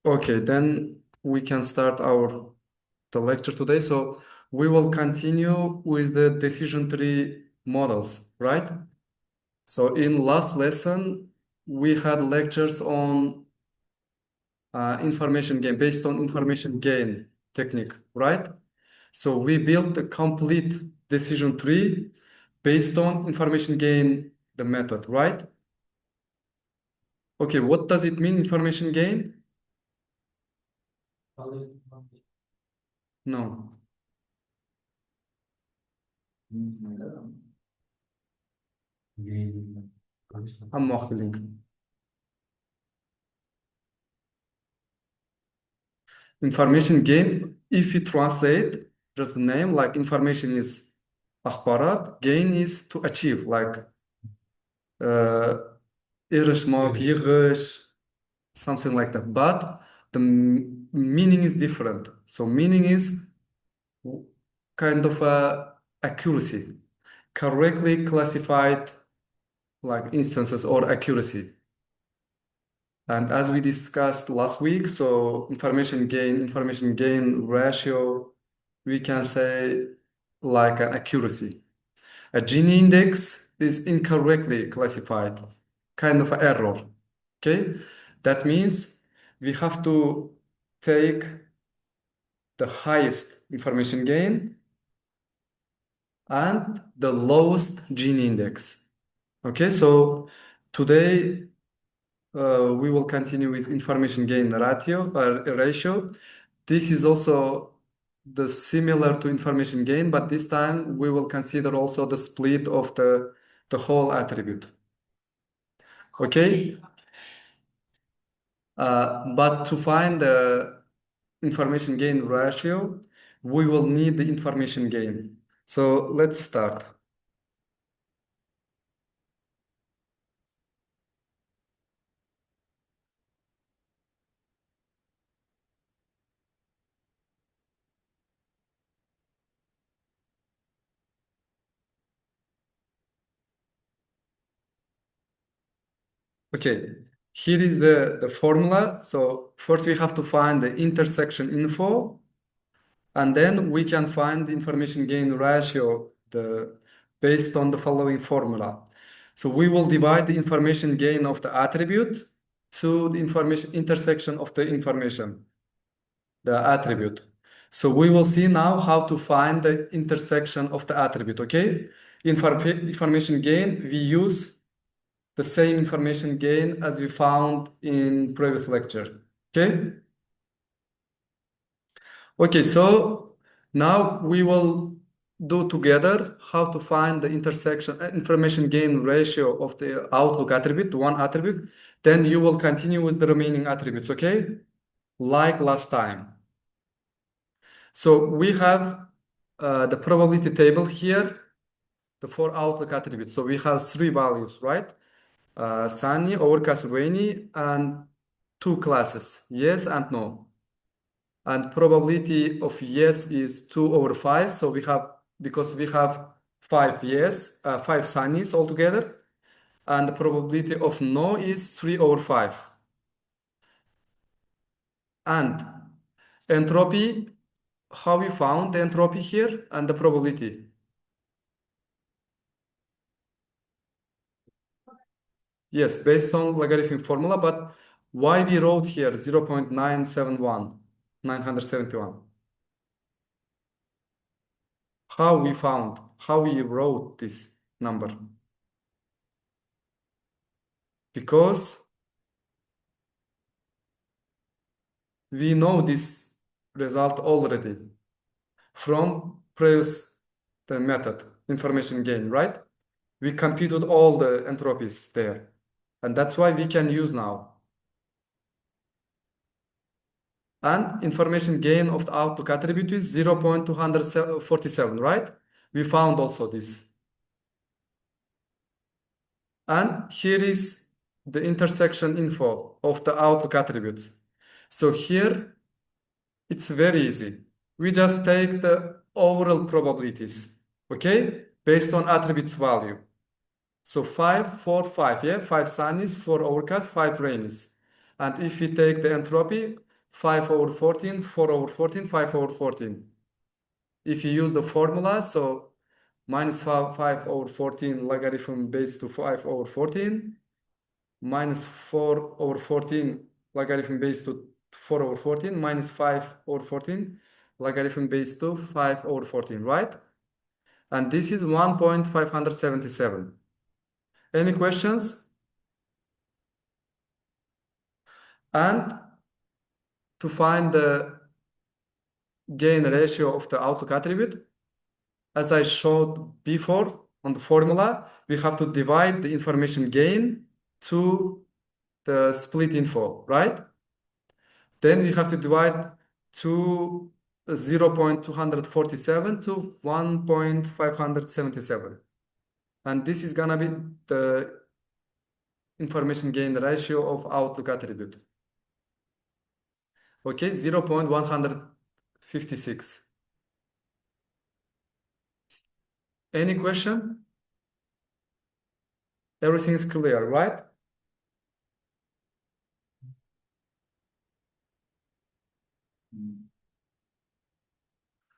Okay, then we can start our the lecture today. So we will continue with the decision tree models, right? So in last lesson, we had lectures on information gain based on information gain technique, right? So we built a complete decision tree based on information gain, the method, right? Okay, what does it mean, information gain? No. Amorphic. Information gain, if you translate just the name, like information is akbarat, gain is to achieve, like erişmek, yığış, something like that. But the meaning is different. So meaning is kind of a accuracy, correctly classified like instances or accuracy. And as we discussed last week, so information gain ratio, we can say like an accuracy. A Gini index is incorrectly classified, kind of an error. Okay, that means we have to take the highest information gain and the lowest Gini index. Okay, so today we will continue with information gain ratio. This is also the similar to information gain, but this time we will consider also the split of the whole attribute. Okay? But to find the information gain ratio, we will need the information gain. So let's start. Okay, here is the formula. So first we have to find the intersection info, and then we can find the information gain ratio based on the following formula. So we will divide the information gain of the attribute to the information intersection of the information, the attribute. So we will see now how to find the intersection of the attribute, okay? Information gain, we use the same information gain as we found in previous lecture, okay? Okay, so now we will do together how to find the intersection information gain ratio of the outlook attribute, one attribute. Then you will continue with the remaining attributes, okay? Like last time. So we have the probability table here, the four outlook attributes. So we have three values, right? Sunny, overcast, rainy, and two classes, yes and no. And probability of yes is 2 over 5. So we have, because we have 5 yes, 5 sunnies altogether. And the probability of no is 3 over 5. And entropy, how we found the entropy here and the probability? Yes, based on logarithmic formula, but why we wrote here 0.971, 971? How we found, how we wrote this number? Because we know this result already from previous the method, information gain, right? We computed all the entropies there. And that's why we can use now. And information gain of the outlook attribute is 0.247, right? We found also this. And here is the intersection info of the outlook attributes. So here it's very easy. We just take the overall probabilities, okay? Based on attributes value. So 5, 4, 5, yeah? 5 sunnies, 4 overcast, 5 rainies. And if we take the entropy, 5 over 14, 4 over 14, 5 over 14. If you use the formula, so minus 5 over 14 logarithm base to 5 over 14, minus 4 over 14 logarithm base to 4 over 14, minus 5 over 14 logarithm base to 5 over 14, right? And this is 1.577. Any questions? And to find the gain ratio of the outlook attribute, as I showed before on the formula, we have to divide the information gain to the split info, right? Then we have to divide to 0.247 to 1.577. And this is gonna be the information gain ratio of outlook attribute. Okay, 0.156. Any question? Everything is clear, right?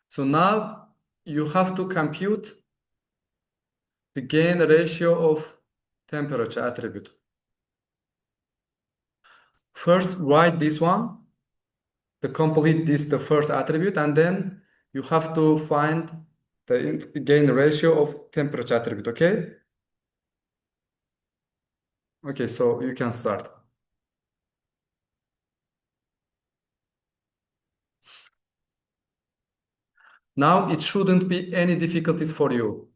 So now you have to compute the gain ratio of temperature attribute. First, write this one, the complete this the first attribute, and then you have to find the gain ratio of temperature attribute, okay? Okay, so you can start. Now it shouldn't be any difficulties for you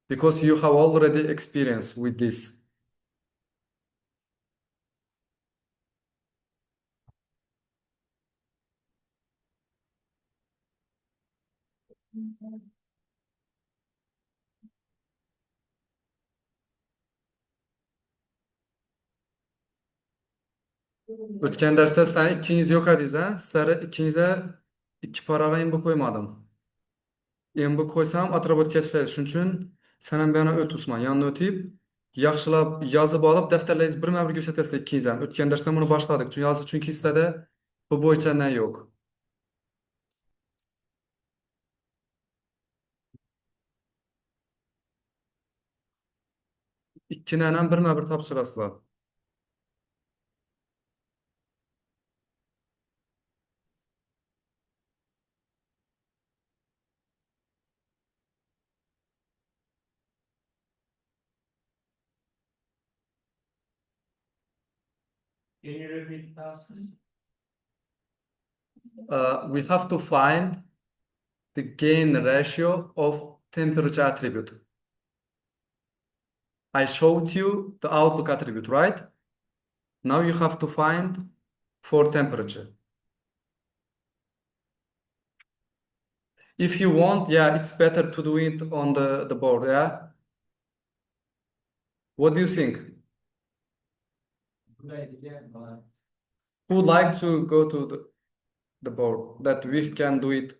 because you have already experience with this. O'tgan darsda sizlarni ikkingiz yo'q edingizlar. Sizlarni ikkingizga ikki paraga imbo qo'ymadim. Imbo qo'ysam atrofga ketishadi. Shuning uchun sen ham bu yana o't Usmon, yanına o'tib, yaxshilab yozib olib, daftarlaringiz birma-bir ko'rsatasizlar ikkingiz ham. O'tgan darsda buni boshladik. Chunki sizlarda bu bo'yicha na yo'q. Ikkidan ham birma-bir topshirasizlar. We have to find the gain ratio of temperature attribute. I showed you the outlook attribute, right? Now you have to find for temperature. If you want, yeah, it's better to do it on the board, yeah? What do you think? Who would like to go to the board that we can do it?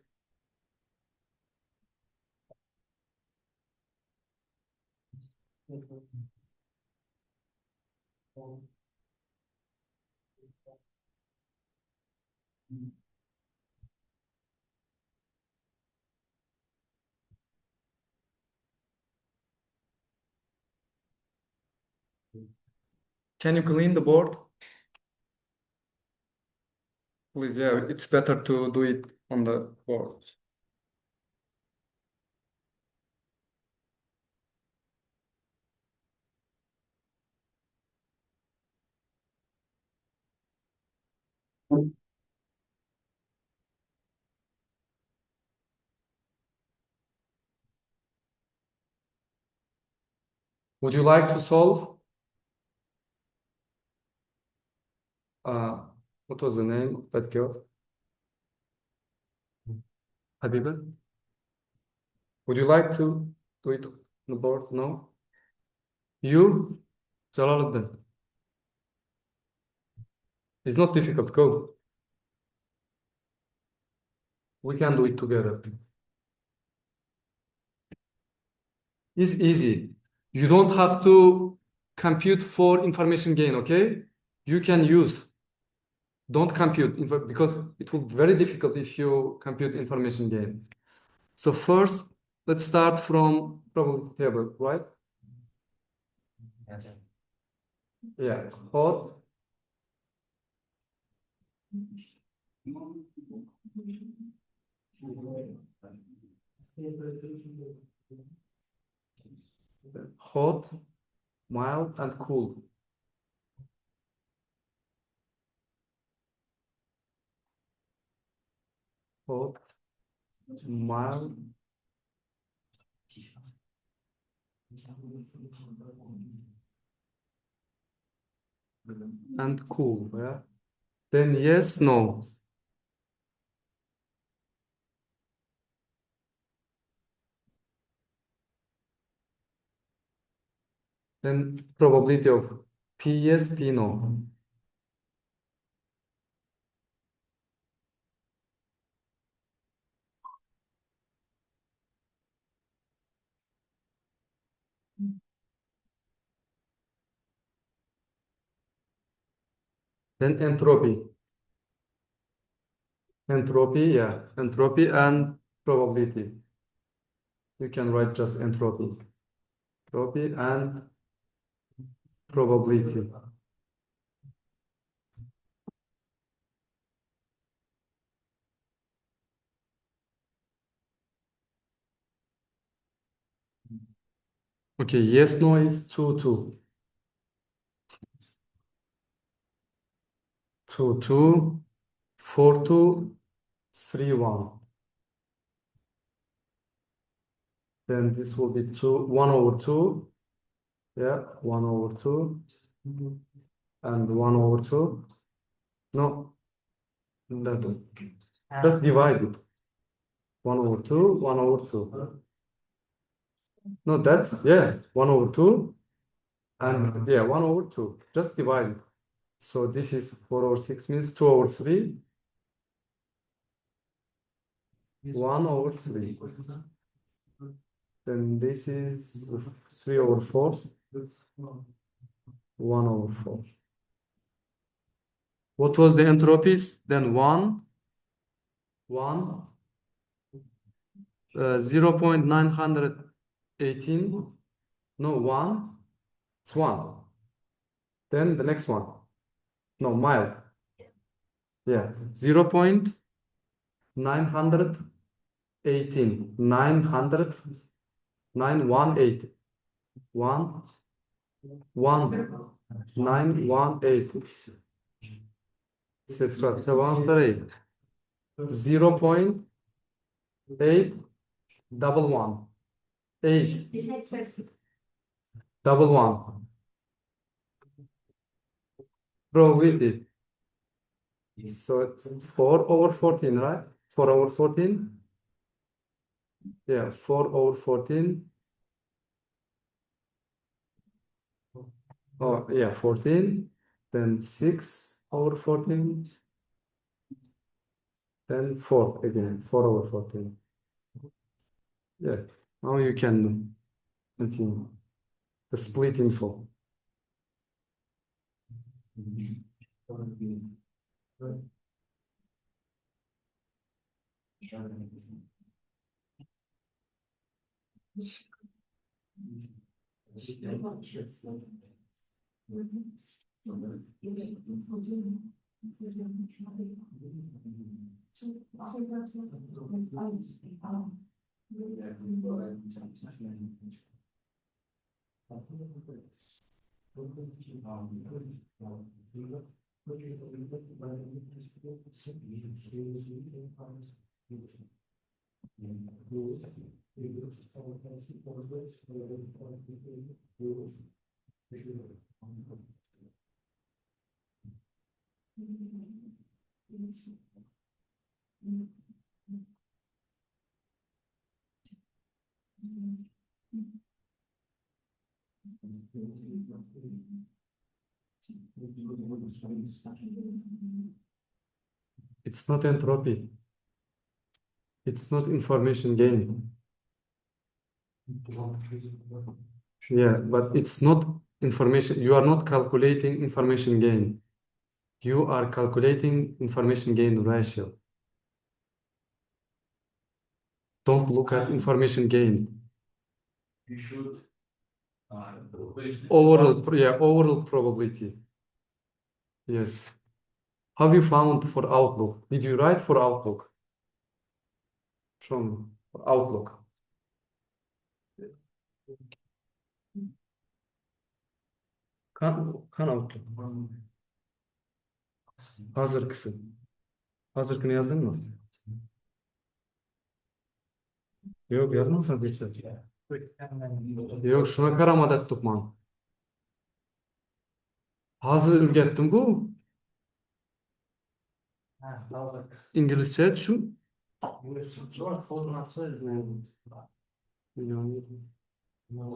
Can you clean the board? Please, yeah, it's better to do it on the board. Would you like to solve? Uh, what was the name of that girl? Habiba? Would you like to do it on the board? No? You? Jalaluddin. It's not difficult, go. We can do it together. It's easy. You don't have to compute for information gain, okay? You can use don't compute because it will be very difficult if you compute information gain. So first, let's start from probability table, right? Yeah, hot, hot, mild, and cool. Hot, mild, and cool. Yeah. Then yes, no. Then probability of P yes, P no. Then entropy. Entropy, yeah. Entropy and probability. You can write just entropy. Entropy and probability. Okay, yes, no is 2, 2. 2, 2, 4, 2, 3, 1. Then this will be 2, 1 over 2. Yeah, 1 over 2. And 1 over 2. No, that just divide it. 1 over 2, 1 over 2. No, that's, yeah, 1 over 2. And yeah, 1 over 2. Just divide it. So this is 4 over 6 means 2 over 3. 1 over 3. Then this is 3 over 4. 1 over 4. What was the entropies? Then 1, 0.918. No, 1. It's 1. Then the next one. No, mild. Yeah, 0.918. 900, 918. 1, 1, 918. Etc. 0.8 double 1. 8 double 1. Probability. So it's 4 over 14, right? 4 over 14. Yeah, 4 over 14. Oh, yeah, 14. Then 6 over 14. Then 4 again, 4 over 14. Yeah, now you can continue the split info. It's not entropy. It's not information gain. Yeah, but it's not information. You are not calculating information gain. You are calculating information gain ratio. Don't look at information gain. You should. Overall probability. Yes. Have you found for Outlook? Did you write for Outlook? Show me. For Outlook. Kan Outlook. Hazırkısı. Hazırkını yazdın mı? Yok yazmazsan geçer. Yok şuna karamadak tutman. Hazır ürgettim bu. İngilizce şu. O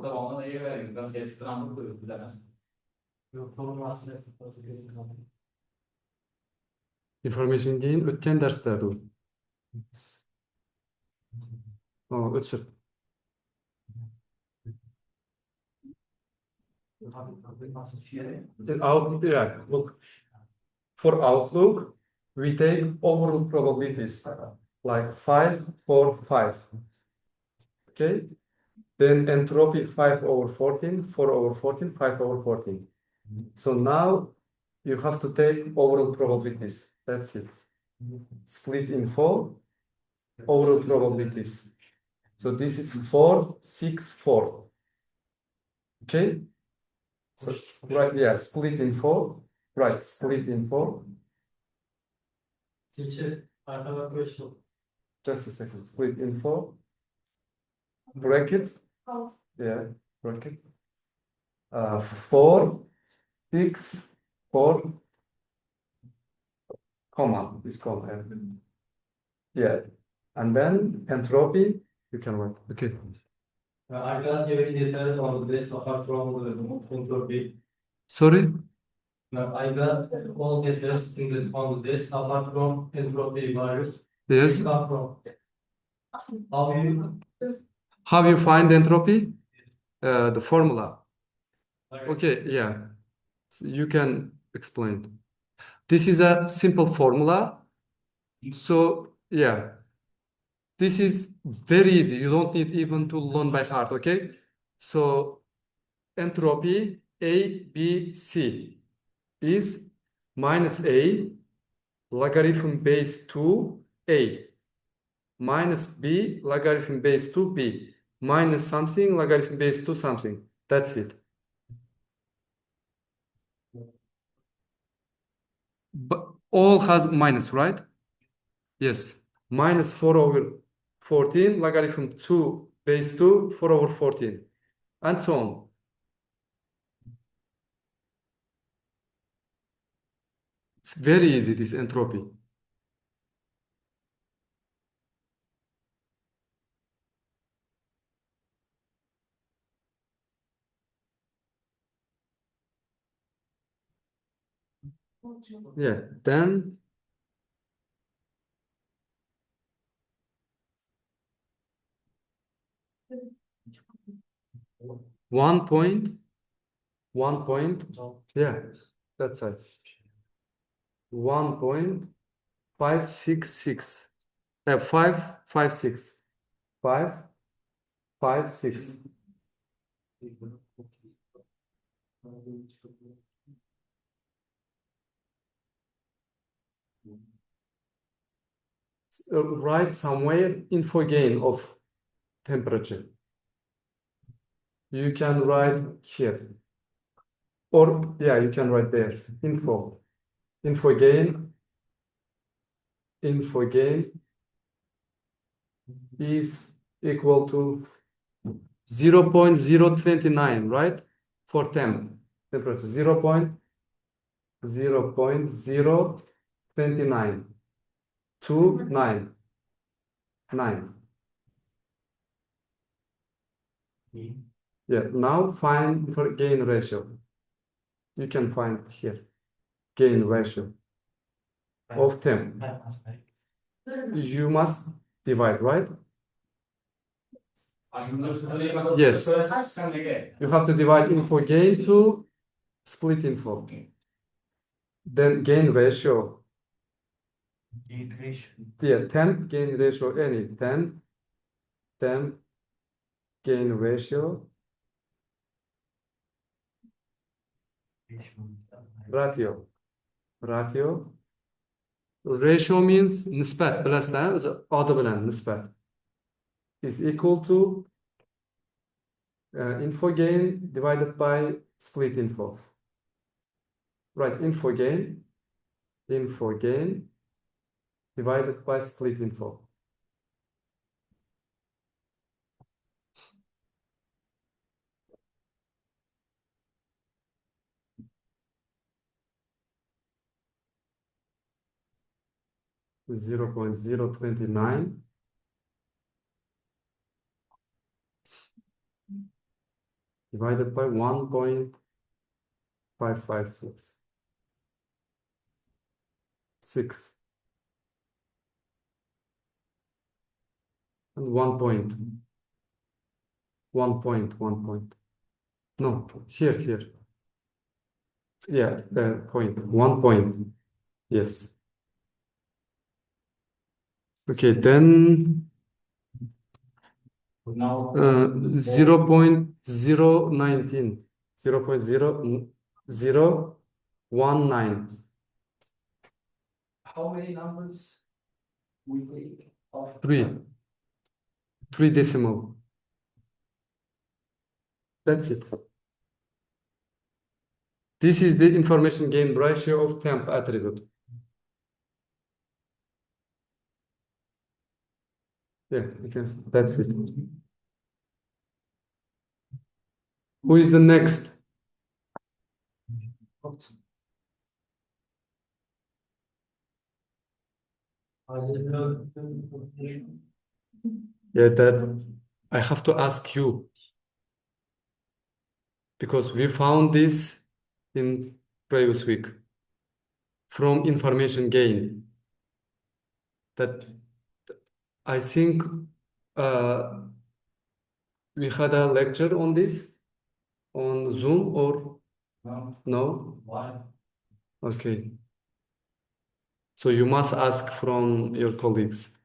da ona iyi veriyor. Biraz gerçekten anlamı bilemez. Information gain ötken derslerde o. Ötür. Look. For Outlook, we take overall probabilities like 5, 4, 5. Okay? Then entropy 5 over 14, 4 over 14, 5 over 14. So now you have to take overall probabilities. That's it. Split in 4, overall probabilities. So this is 4, 6, 4. Okay? So, right, yeah, split in 4. Right, split in 4. Teacher, I have a question. Just a second. Split in 4. Bracket. Yeah, bracket. 4, 6, 4, comma, this comma. Yeah. And then entropy, you can write. Okay. I cannot give any details on this apart from the entropy. Sorry? No, I got all details on this apart from entropy values. Yes. Come from How you find entropy? The formula. Okay, yeah. So you can explain. This is a simple formula. So, yeah. This is very easy. You don't need even to learn by heart, okay? So, entropy A, B, C is minus A logarithm base 2 A minus B logarithm base 2 B minus something logarithm base 2 something. That's it. But all has minus, right? Yes. Minus 4 over 14 logarithm 2 base 2 4 over 14 and so on. It's very easy, this entropy. Yeah, then one point, yeah, that's it. 1.566. 556. 556. Write somewhere info gain of temperature. You can write here. Or, yeah, you can write there. Info gain is equal to 0.029, right? For temp. Temperature 0.029 to 9. Yeah, now find for gain ratio. You can find here gain ratio of temp. You must divide, right? Yes. You have to divide info gain to split info. Then gain ratio. Gain ratio. Yeah, 10 gain ratio any 10 gain ratio ratio ratio means nisbat bilasizlar o'zi odi bilan nisbat is equal to info gain divided by split info. Right, info gain divided by split info. Is 0.029 divided by 1.556 and 1 point. No, here. Yeah, point. 1 point. Yes. Okay, then Now, 0.019. 0.0019. how many numbers we take of Three decimal. That's it. This is the information gain ratio of temp attribute. Yeah, you can see. That's it. Who is the next? Yeah, that I have to ask you because we found this in previous week from information gain that I think uh, we had a lecture on this on Zoom or no? Why? Okay. So you must ask from your colleagues.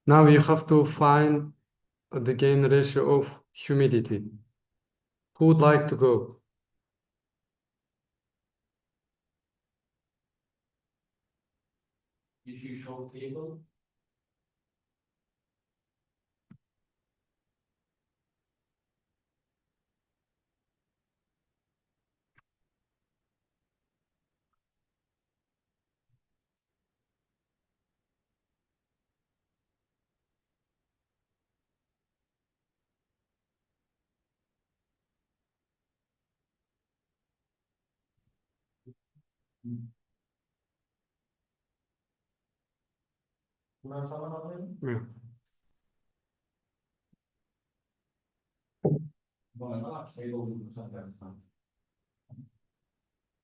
Now you have to find the gain ratio of humidity. Who would like to go? If you show table, Yeah.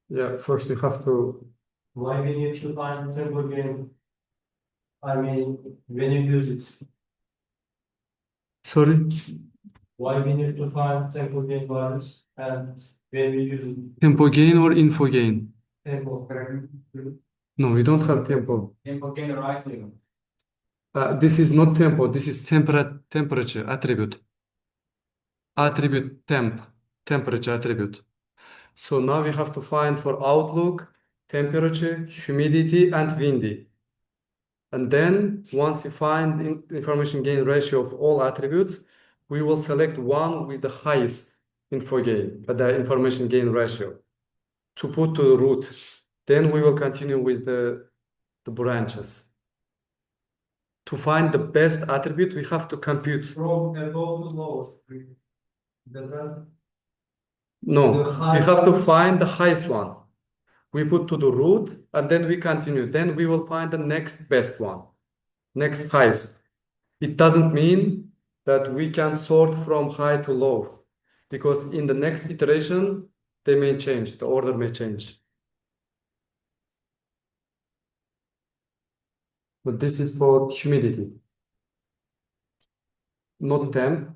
Yeah, first you have to. why we need to find table gain? I mean, when you use it, Sorry? why we need to find table gain values and when we use it, Tempo gain or info gain? tempo. No, we don't have tempo. Tempo gain right here. This is not tempo, this is temperature attribute. Attribute temperature attribute. So now we have to find for outlook, temperature, humidity, and windy. And then once you find information gain ratio of all attributes, we will select one with the highest info gain, the information gain ratio to put to the root. Then we will continue with the branches. To find the best attribute, we have to compute. From above to lower. No, The we highest have to one. find the highest one. We put to the root and then we continue. Then we will find the next best one, next highest. It doesn't mean that we can sort from high to low because in the next iteration, they may change, the order may change. But this is for humidity, not temp.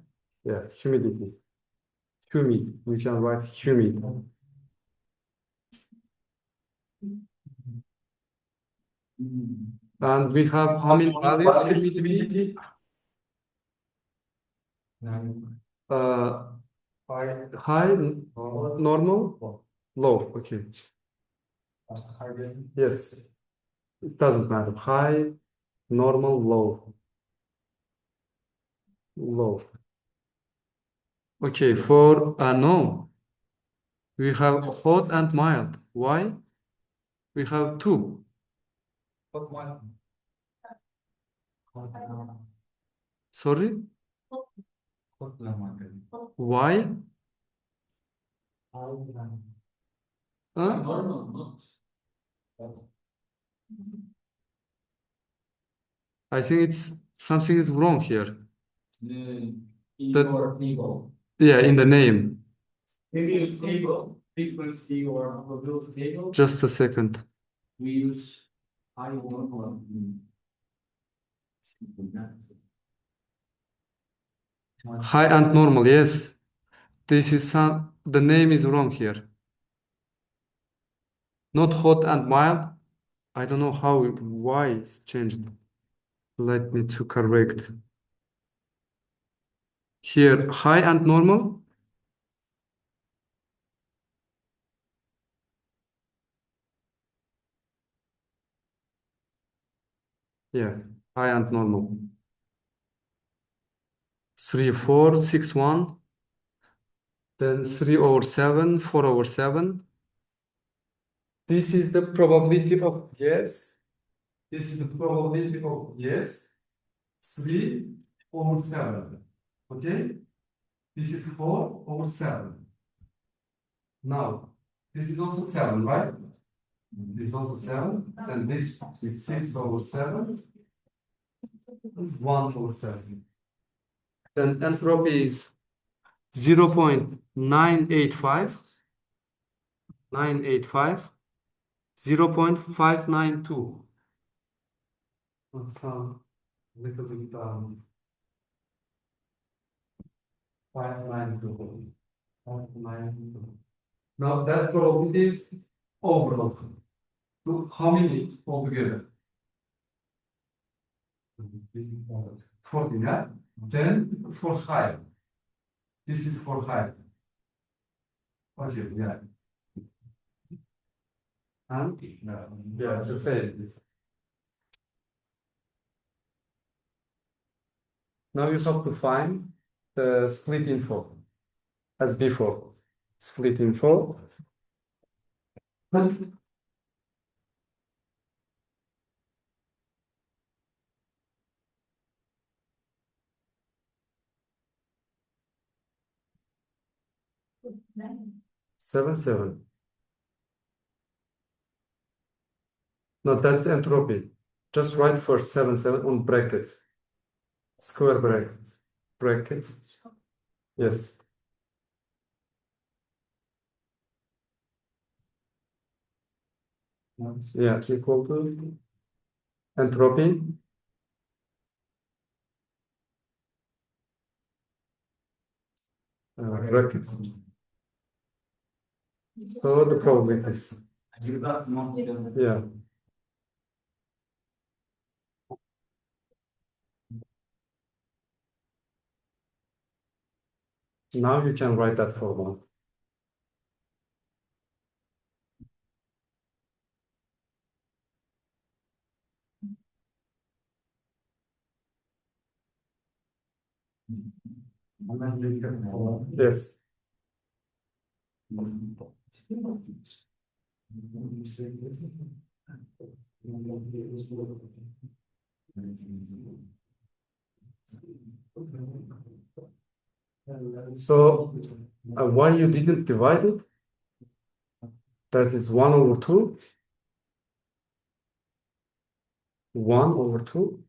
Yeah, humidity. Humid, we can write humid. And we have how many values humidity? Uh, high, normal, low. Okay. Yes, it doesn't matter. High, normal, low, low. Okay, for no, we have hot and mild. Why? We have two. Sorry? Why? Huh? I think it's something is wrong here. Yeah, in the name. Maybe use table, frequency or probability table. Just a second. We use high one. High and normal, yes. This is the name is wrong here. Not hot and mild. I don't know why it's changed. Let me to correct. Here, high and normal. Yeah, high and normal. 3, 4, 6, 1. Then 3 over 7, 4 over 7. This is the probability of yes. This is the probability of yes. 3 over 7. Okay? This is 4 over 7. Now, this is also 7, right? This is also 7. And this is 6 over 7. 1 over 7. Then entropy is 0.985, 0.592. Some little bit 592. Now that probability is overall. So how many altogether? 14, yeah? Then for high. This is for high. Okay, yeah. And yeah, it's the same. Now you have to find the split info as before. Split info. 7, 7. No, that's entropy. Just write for 7, 7 on brackets. Square brackets. Brackets. Yes. Yeah, equal to entropy. Brackets. So the probabilities. Yeah. Now you can write that formula. Yes. So why you didn't divide it? That is 1 over 2. 1 over 2.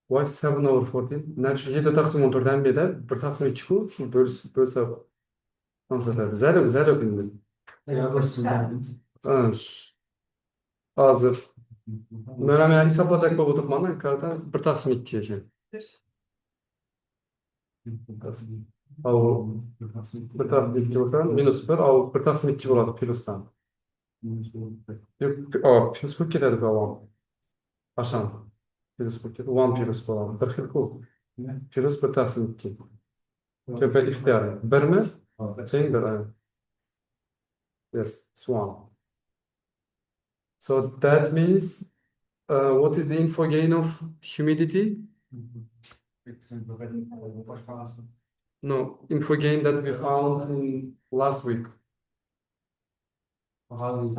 Why 7 over 14? Значит, 7 тақсым 14-ден беді, 1 тақсым 2 ку, бөлсі ансатады. Зәлі білді. Азыр. Мен исаплатак болып отырып, мана қараса 1 тақсым 2 екен. Ал 1 тақсым 2 болса, минус 1, ал 1 тақсым 2 болады плюстан. Плюс болып кетеді балам. Қашан? Плюс болып кетеді. 1 плюс болады. Bir xil көп. Плюс 1 тақсым 2. Көпе ixtiyari. 1 mi? Тең 1. Yes, it's 1. So that means what is the info gain of humidity? No, info gain that we found in last week. You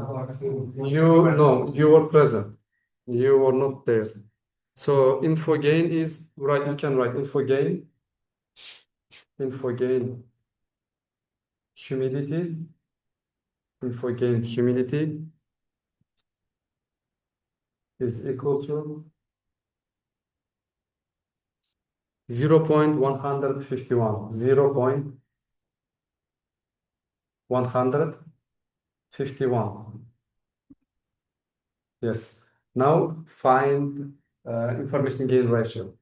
were present. You were not there. So info gain is right. You can write info gain humidity. Info gain humidity is equal to 0.151. 0.151. Yes. Now find information gain ratio.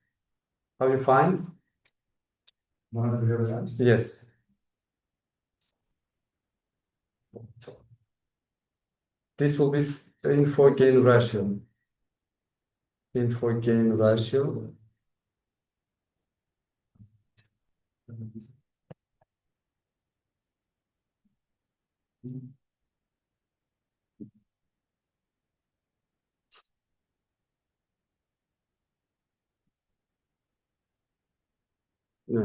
How you find? Yes. This will be info gain ratio. Info gain ratio. Yeah.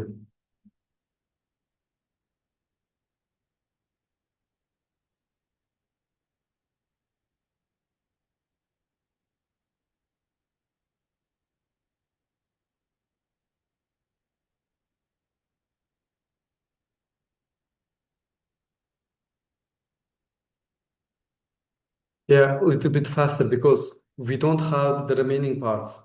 Yeah, a little bit faster because we don't have the remaining parts.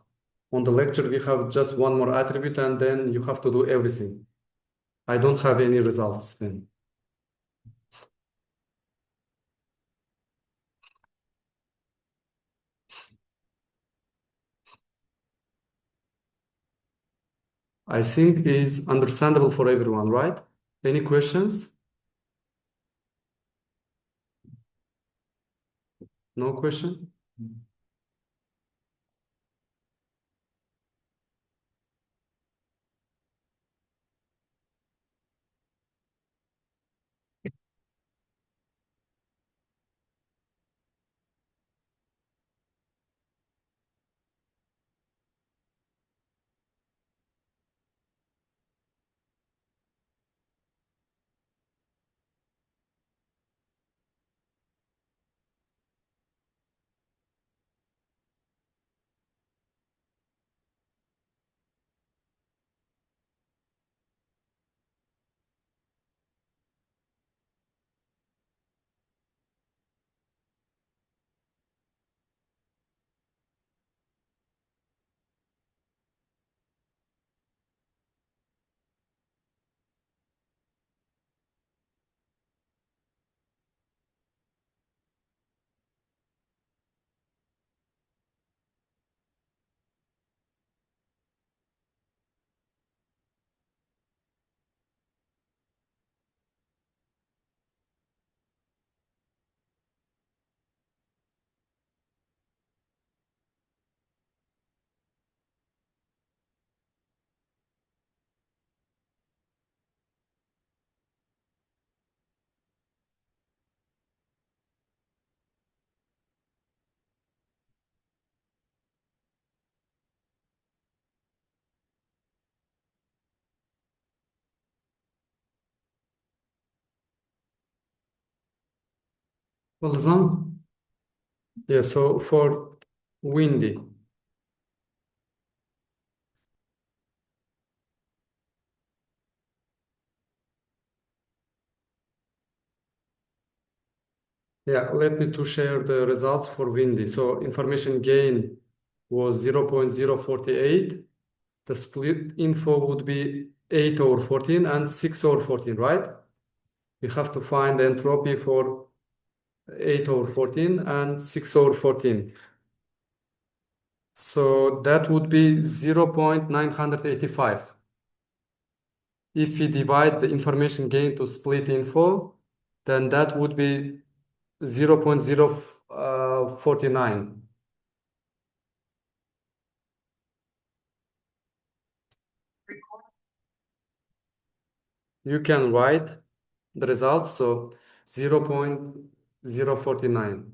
On the lecture, we have just one more attribute and then you have to do everything. I don't have any results then. I think is understandable for everyone, right? Any questions? No question? Well, as long, yeah, so for windy, yeah, let me to share the results for windy. So information gain was 0.048. The split info would be 8 over 14 and 6 over 14, right? We have to find the entropy for 8 over 14 and 6 over 14. So that would be 0.985. If we divide the information gain to split info, then that would be 0.049. You can write the results, so 0.049.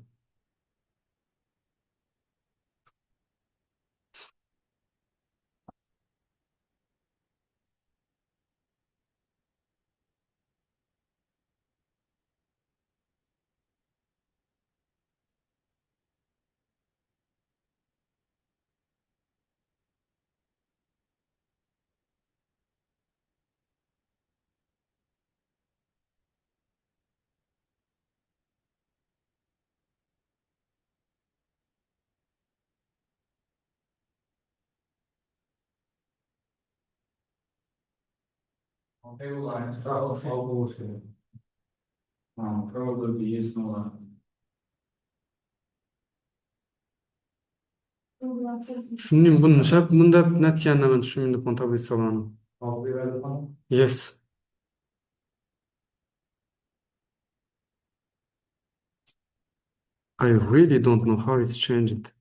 Tushundim, buni nishab bunda natganman tushundim kon tablisalarni. Yes. I really don't know how it's changed.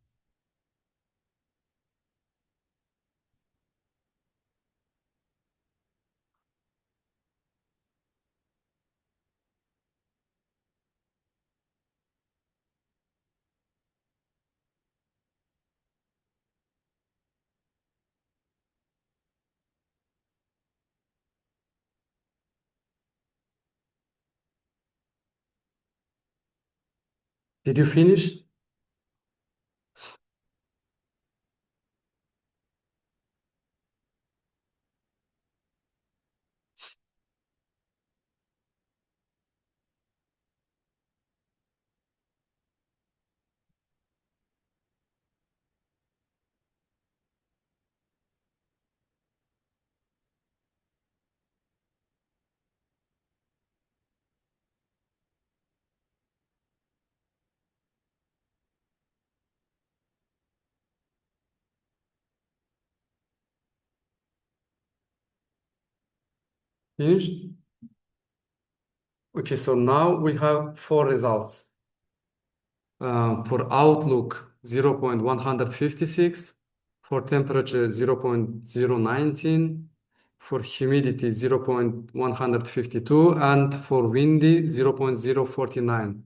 Did you finish? Finished? Okay, so now we have four results. For Outlook 0.156, for temperature 0.019, for humidity 0.152, and for windy 0.049.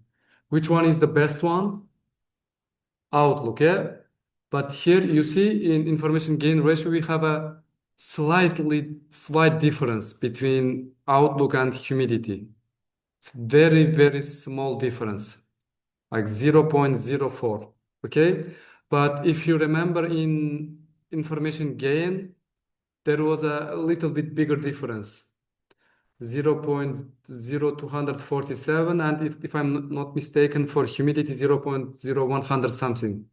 Which one is the best one? Outlook, yeah? But here you see in information gain ratio, we have a slight difference between Outlook and humidity. It's very, very small difference, like 0.04, okay? But if you remember in information gain, there was a little bit bigger difference, 0.0247, and if I'm not mistaken, for humidity, 0.0100 something,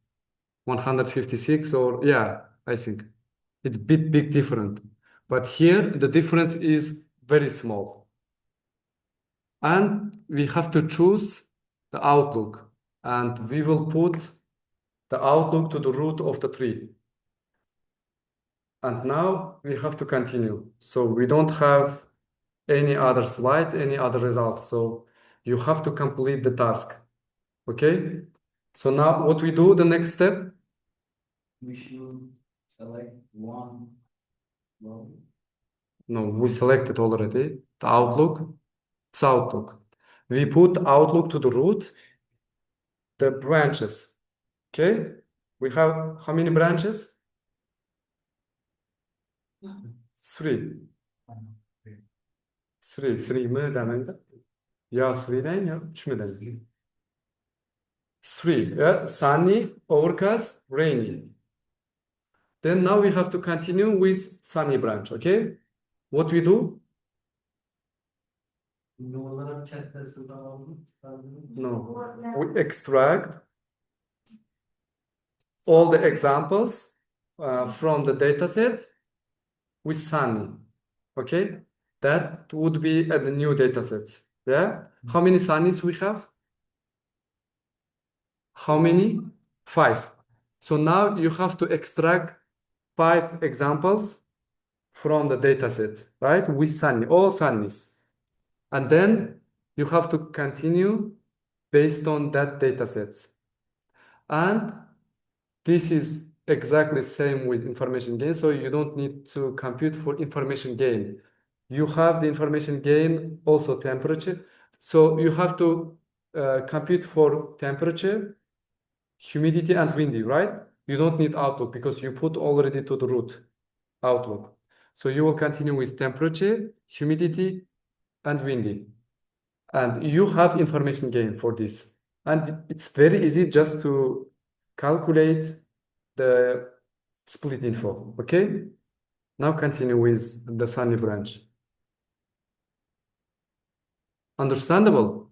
156, or yeah, I think it's big different. But here the difference is very small. And we have to choose the outlook, and we will put the outlook to the root of the tree. And now we have to continue. So we don't have any other slides, any other results. So you have to complete the task. Okay? So now what we do, the next step? We should select one row. No, we selected already the outlook. It's outlook. We put outlook to the root, the branches. Okay? We have how many branches? Three. Three mi demekdir? Ya three deyin ya üç mü deyin? Three. Yeah? Sunny, overcast, rainy. Then now we have to continue with sunny branch. Okay? What we do? Ne olarak chat'te aldım. No. We extract all the examples from the dataset with sunny. Okay? That would be at the new datasets. Yeah? How many sunnies we have? How many? Five. So now you have to extract five examples from the dataset, right? With sunny, all sunnies. And then you have to continue based on that datasets. And this is exactly same with information gain. So you don't need to compute for information gain. You have the information gain, also temperature. So you have to compute for temperature, humidity, and windy, right? You don't need outlook because you put already to the root outlook. So you will continue with temperature, humidity, and windy. And you have information gain for this. And it's very easy just to calculate the split info, okay? Now continue with the sunny branch. Understandable?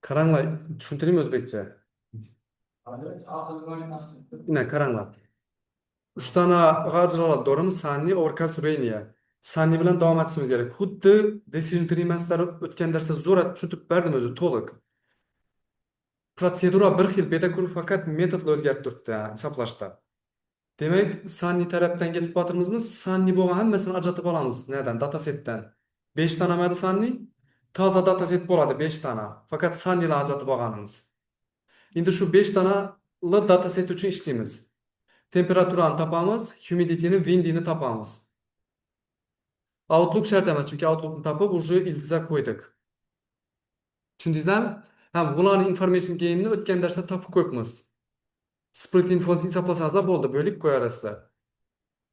Karangla, tushuntiraymi o'zbekcha? Ina karangla. Uchtana g'ajralar doğru mu? Sunny, overcast, rainy. Sunny bilan davom etishimiz kerak. Xuddi decision tree masalari o'tgan darsda zo'r tushuntirib berdim o'zi to'liq. Protsedura bir xil, bu yerda faqat metodlar o'zgarib turibdi hisoblashda. Demak, sunny tarafdan ketib qotirmizmi? Sunny bo'lgan hammasini ajratib olamiz. Nereden? Datasetdan. 5 dona madi sunny? Toza dataset bo'ladi 5 dona. Faqat sunnylar ajratib olganimiz. Endi shu 5 donali dataset uchun ishlaymiz. Temperaturani topamiz, humidityni, windyni topamiz. Outlook shart emas, chunki Outlookni topib, уже ildiza qo'ydik. Tushundingizmi? Ha, bularning information gain'ini o'tgan darsda topib qo'yibmiz. Split infosini hisoblasangizlar bo'ldi, bo'lib qo'yarasizlar.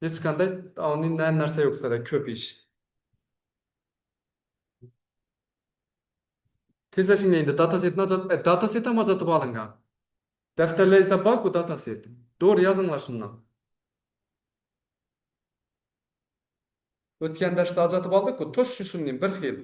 Hech qanday uning narsa yo'q sizlarda, ko'p ish. Tezlashinglar endi dataset ham ajratib olingan. Daftarlaringizda bor-ku dataset. To'g'ri yozinglar shundan. O'tgan darsda ajratib oldik-ku, to'sh shundan bir xil.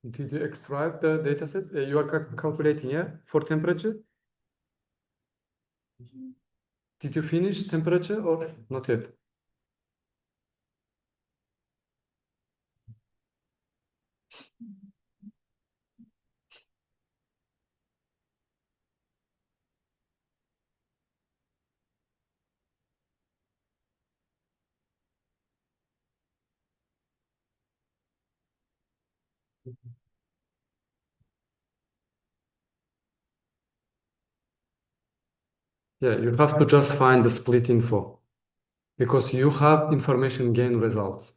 Did you extract the dataset? You are calculating, yeah, for temperature? Did you finish temperature or not yet? Yeah, you have to just find the split info because you have information gain results.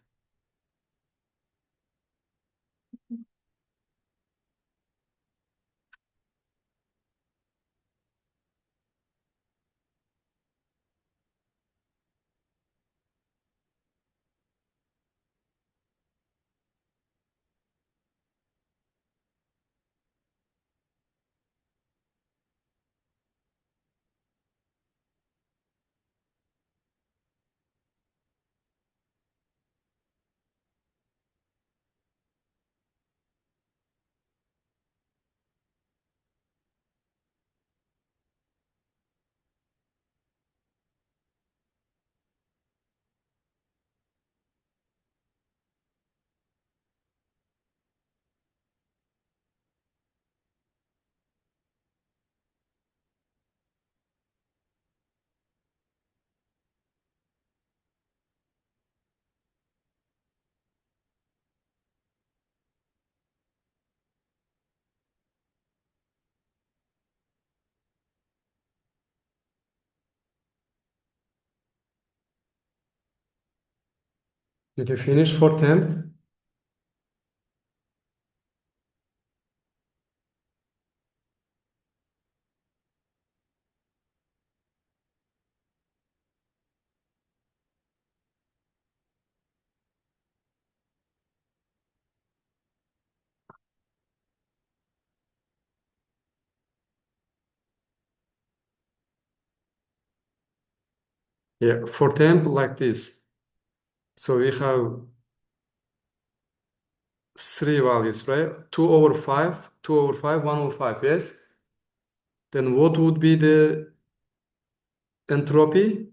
Did you finish for temp? Yeah, for temp like this. So we have three values, right? 2 over 5, 2 over 5, 1 over 5, yes? Then what would be the entropy?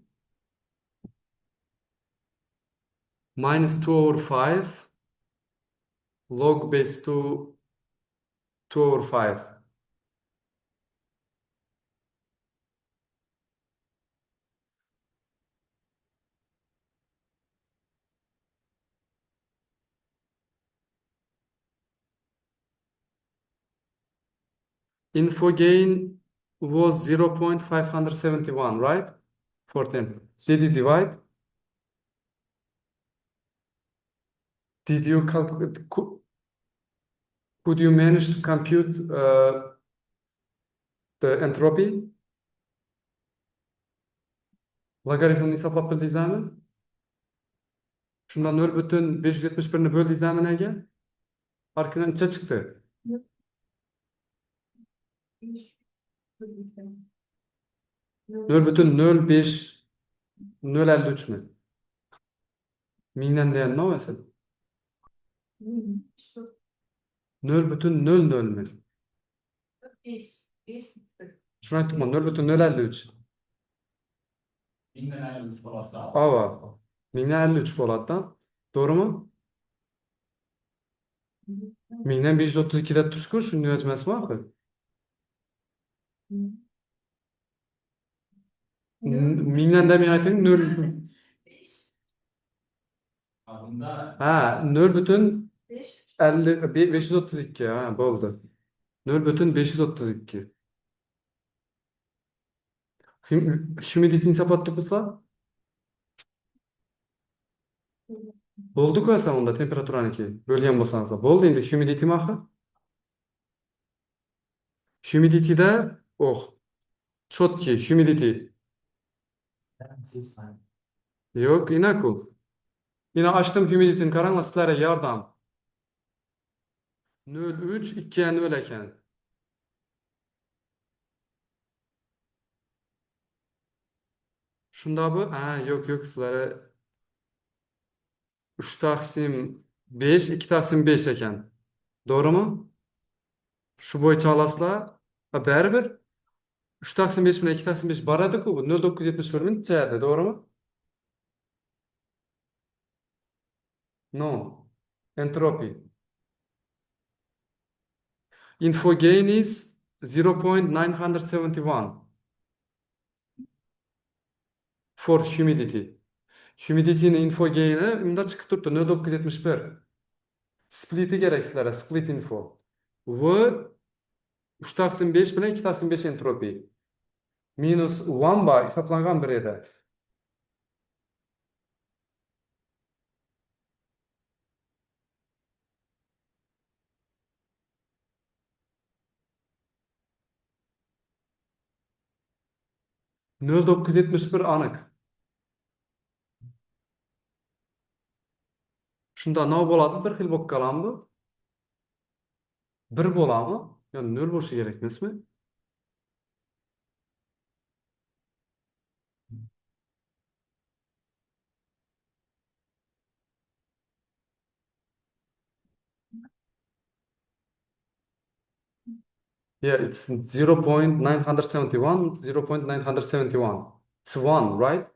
Minus 2 over 5 log base 2, 2 over 5. Info gain was 0.571, right? For temp. Did you divide? Did you calculate? Could you manage to compute the entropy? Logaritmini hesaplap bildingizmi? Shunda 0,571'ni bo'ldingizmi nega? Farqidan necha chiqdi? 0,05053mi? Mingdan degan nima bo'lsa? 0,00mi? Shuni aytibman, 0,053. Ava. Mingdan 53 bo'ladi-da. To'g'rimi? Mingdan 532 deb tursiz-ku, shuni yozmasmi axir? Mingdan da men aytaymi, 0. Ha, 0,532. Ha, bo'ldi. 0,532. Humidity'ni hisoblatdingizlar? Bo'ldi-ku asal unda temperaturaniki bo'lgan bo'lsangiz. Bo'ldi endi humidity axir. Humidity'da, четкий humidity. Yo'q, inaku. Yine açtım humidity'ni qaranglar, sizlarga yordam. 0,3 2'ye 0 ekan. Shunda bu, yo'q, sizlarga 3 taqsim 5, 2 taqsim 5 ekan. Doğru mu? Şu bo'yicha olasizlar. Baribir 3 taqsim 5 bilan 2 taqsim 5 boradi-ku, bu 0,971 ni chiqadi, to'g'rimi? No. Entropy. Info gain is 0.971 for humidity. Humidity'nin info gain'i unda chiqib turibdi 0,971. Split'i kerak sizlarga, split info. Bu 3 taqsim 5 bilan 2 taqsim 5 entropi. Minus 1 bar hisoblangan bir edi. Nol 971 aniq. Shunda nima bo'ladi? Bir xil bo'lib qoladimi? Bir bo'ladimi? Yo'q, 0 bo'lishi kerak emasmi? Yeah, it's 0.971, 0.971. It's 1, right?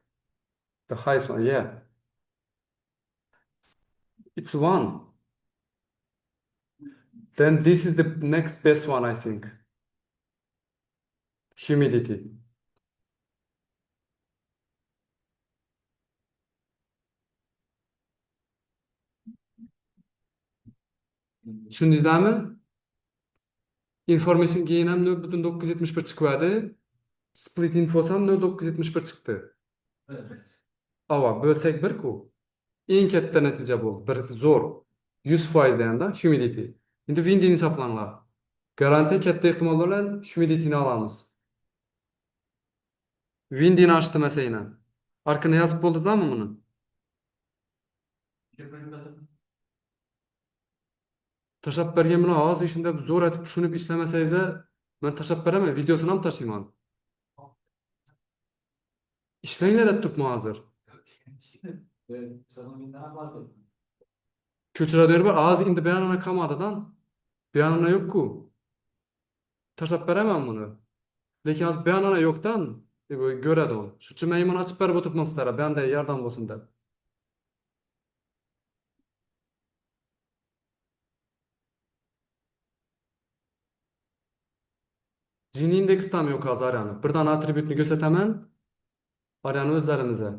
The highest one, yeah. It's 1. Then this is the next best one, I think. Humidity. Tushundingizmi? Information gain ham 0,971 chiqadi. Split info ham 0,971 chiqdi. Ava, bo'lsak 1-ku. Eng katta natija bu. Bir zo'r 100% deganda humidity. Endi windini hisoblanglar. Garantiya katta ehtimol bilan humidityni olamiz. Windini ochdi masalan. Arkani yozib bo'ldingizmi buni? Tashlab bergan bilan hozir shunda zo'r aytib tushunib ishlamasangiz, men tashlab beraman, videosini ham tashlayman. Ishlanglar deb turibman hozir. Ko'chiradi bir hozir endi beyanona komadadan. Beyanona yo'q-ku. Tashlab beraman buni. Lekin hozir beyanona yo'qdan ko'radi u. Shuning uchun men buni ochib berib o'tiribman sizlarga, banda yordam bo'lsin deb. Gini indeks tam yo'q hozir yani. Birdan atributni ko'rsataman. Arani o'zlarimizga.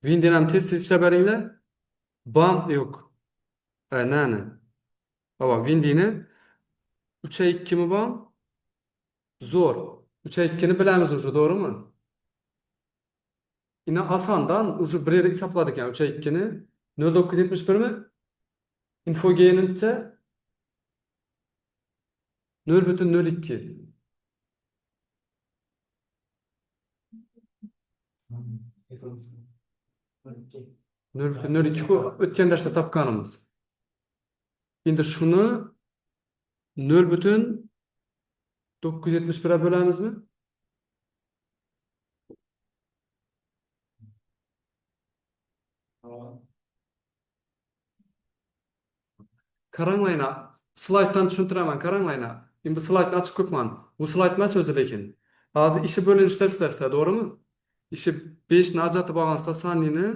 Wind'ni ham tez-tez ishlab beringlar. Bam yo'q. Nani? Ava Wind'ni 3'e 2 mi bam? Zo'r. 3'e 2'ni bilamiz уже, doğru mu? Yine asandan уже bir yere hesapladık yani 3'e 2'ni. 0,971 mi? Infogain'ince 0,02. 0,02 ku ötken derste tapkanımız. Şimdi şunu 0,971'e bölemiz mi? Qaranglayna, slaytdan tushuntireman, qaranglayna. Endi bu slaytni ochib ko'pman. Bu slayt emas o'zi lekin. Hozir ishi bo'linishlar sizlar, to'g'rimi? Ishi 5 ni ajratib olgansizlar sonini.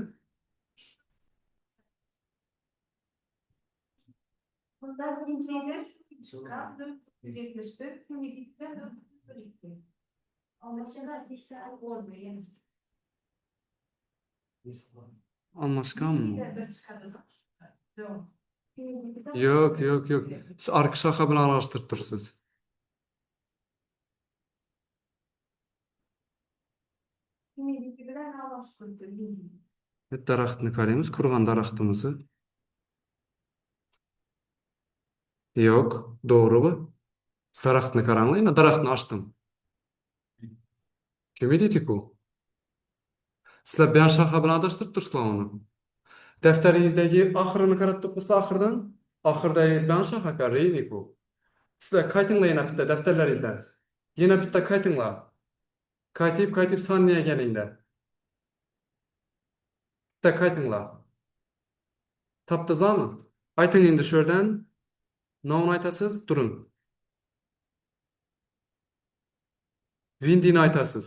Bunlar birinci nedir? Çıkan 471, humidikten 442. Anlaşılırsa işte olmuyor yani. Almashganmi? Bir çıkardı. Yok. Yo'q. Siz arka shaxa bilan aralashtirib tursiz. Humidik bilen alıştırdı. Daraxtni qaraymiz, qurgan daraxtimizni. Yo'q, to'g'ri bu. Daraxtni qaranglar, daraxtni ochdim. Humidity-ku. Sizlar bayon shaxa bilan adashtirib tursizlar uni. Daftaringizdagi oxirini qarab turibsizlar oxirdan. Oxirdagi bayon shaxa reyniku. Sizlar qaytinglar yana bitta daftarlaringizda. Yana bitta qaytinglar. Qaytib sonniya kelinglar. Bitta qaytinglar. Topdingizmi? Ayting endi shu yerdan nomini aytasiz, turing. Windini aytasiz.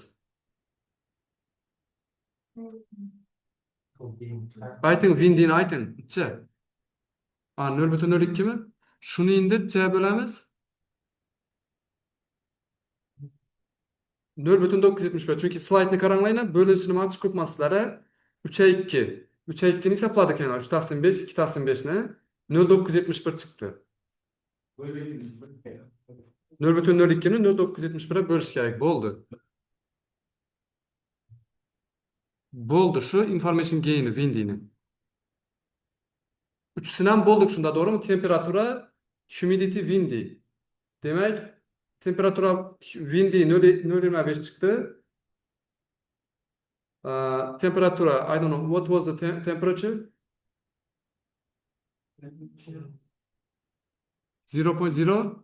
Ayting Windini ayting. Necha? 0,02 mi? Shuni endi necha bo'lamiz? 0,975. Chunki slaydni qaranglaylar, bo'linishini mana chiqib ko'pmasizlar. 3'e 2. 3'e 2'ni hesapladik yani. 3 taqsim 5, 2 taqsim 5'ni 0,971 chiqdi. 0,02'ni 0,971'e bölish kerak bo'ldi. Bo'ldi shu information gain'i Windini. Uchsini ham bo'ldik shunda, to'g'rimi? Temperatura, humidity, windy. Demak, temperatura windy 0,25 chiqdi. Temperatura, I don't know, what was the temperature? 0.0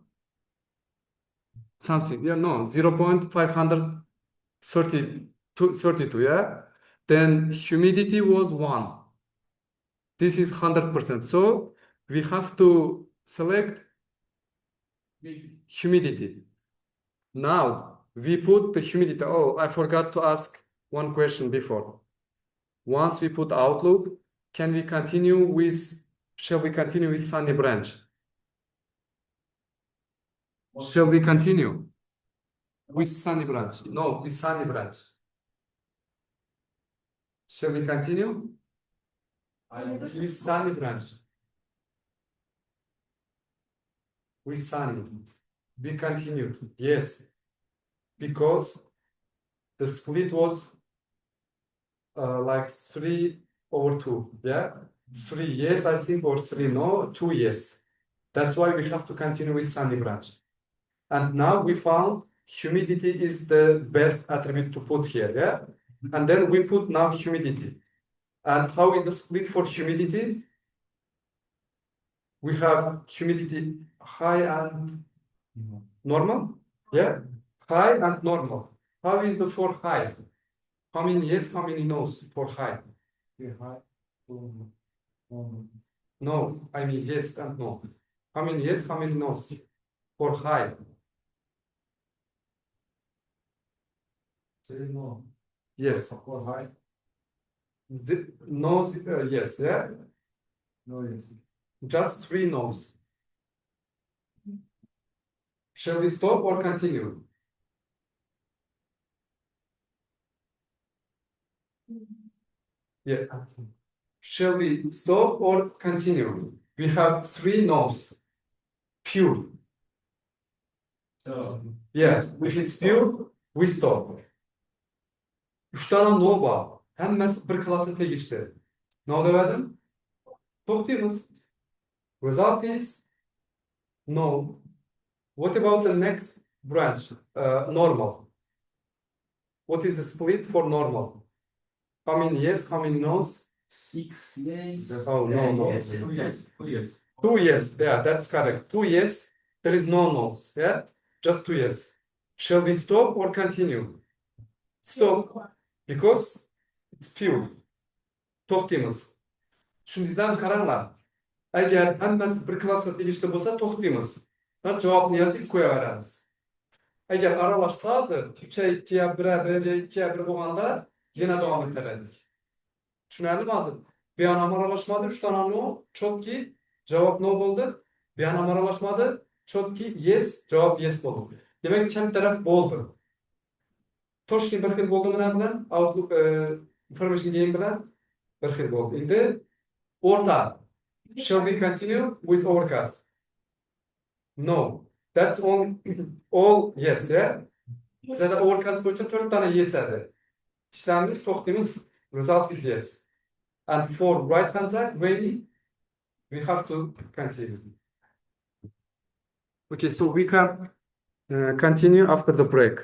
something. Yeah, no, 0.532, yeah? Then humidity was 1. This is 100%. So we have to select humidity. Now we put the humidity. Oh, I forgot to ask one question before. Once we put Outlook, can we continue with, shall we continue with Sunny Branch? Shall we continue with Sunny Branch? No, with Sunny Branch. Shall we continue with Sunny Branch? with Sunny. We continued. Yes. Because the split was like 3/2. Yeah. 3 yes, I think, or 3 no, 2 yes. That's why we have to continue with Sunny branch. And now we found humidity is the best attribute to put here. Yeah. And then we put now humidity. And how is the split for humidity? We have humidity high and normal. Yeah. High and normal. How is the for high? How many yes, how many no's for high? No, I mean yes and no. How many yes, how many no's for high? No. Yes. For high. No's, yes, yeah. No, yes. Just 3 no's. Shall we stop or continue? Yeah. Shall we stop or continue? We have 3 no's. Pure. So, Yeah, if it's pure, we stop. 3 tane no var. Hammasi bir klassga tegishli. No dedim. To'xtaymiz. Result is no. What about the next branch? Normal. What is the split for normal? How many yes, how many no's? 6 yes. Oh, no, no. Yes. 2 yes. 2 yes. 2 yes, yeah, that's correct. 2 yes, there is no no's, yeah? Just 2 yes. Shall we stop or continue? Stop, because it's pure. To'xtaymiz. Tushundingizlarmi, qaranglar. Agar hammasi bir klassga tegishli bo'lsa, to'xtaymiz. Javobni yozib qo'yaveramiz. Agar aralashsa hozir 3'e 2'ye 1'e 1'e 2'ye 1 bo'lganda yana davom etaverdik. Tushunarlimi hozir? Bu ham aralashmadi, 3 tane no, chotki javob no bo'ldi. Bu ham aralashmadi, chotki yes, javob yes bo'ldi. Demak, chan taraf bo'ldi. Toshkent bir xil bo'ldi bilan Outlook information game bilan bir xil bo'ldi. Endi o'rta. Shall we continue with overcast? No. That's all yes, yeah? Bizda overcast bo'yicha 4 tane yes edi. Ishlarimiz to'xtaymiz, result is yes. And for right hand side, we have to continue. Okay, so we can continue after the break.